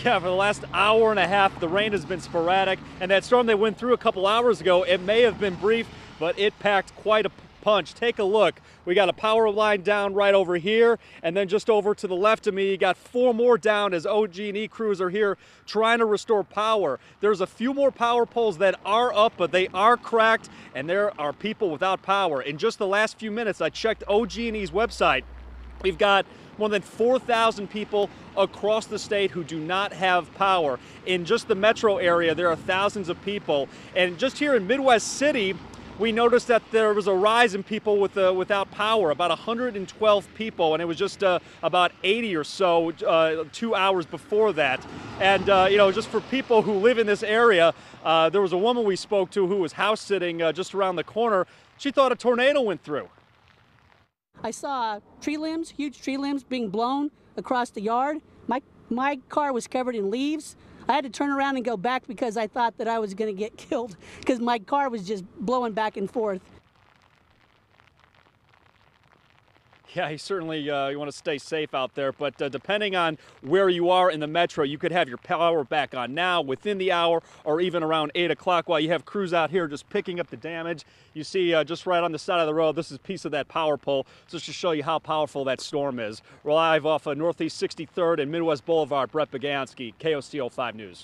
Yeah, for the last hour and a half, the rain has been sporadic, and that storm they went through a couple hours ago, it may have been brief, but it packed quite a punch. Take a look. We got a power line down right over here, and then just over to the left of me, you got 4 more down as OG&E crews are here trying to restore power. There's a few more power poles that are up, but they are cracked, and there are people without power. In just the last few minutes, I checked OG&E's website. We've got more than 4,000 people across the state who do not have power. In just the metro area, there are thousands of people. And just here in Midwest City, we noticed that there was a rise in people without power, about 112 people, and it was just about 80 or so 2 hours before that. And, just for people who live in this area, there was a woman we spoke to who was house sitting just around the corner. She thought a tornado went through. I saw tree limbs, huge tree limbs being blown across the yard. My car was covered in leaves. I had to turn around and go back because I thought that I was going to get killed because my car was just blowing back and forth. Yeah, you certainly you want to stay safe out there, but depending on where you are in the metro, you could have your power back on now, within the hour, or even around 8 o'clock while you have crews out here just picking up the damage. You see just right on the side of the road, this is a piece of that power pole, just to show you how powerful that storm is. We're live off of Northeast 63rd and Midwest Boulevard. Brett Bagansky, KOCO 5 News.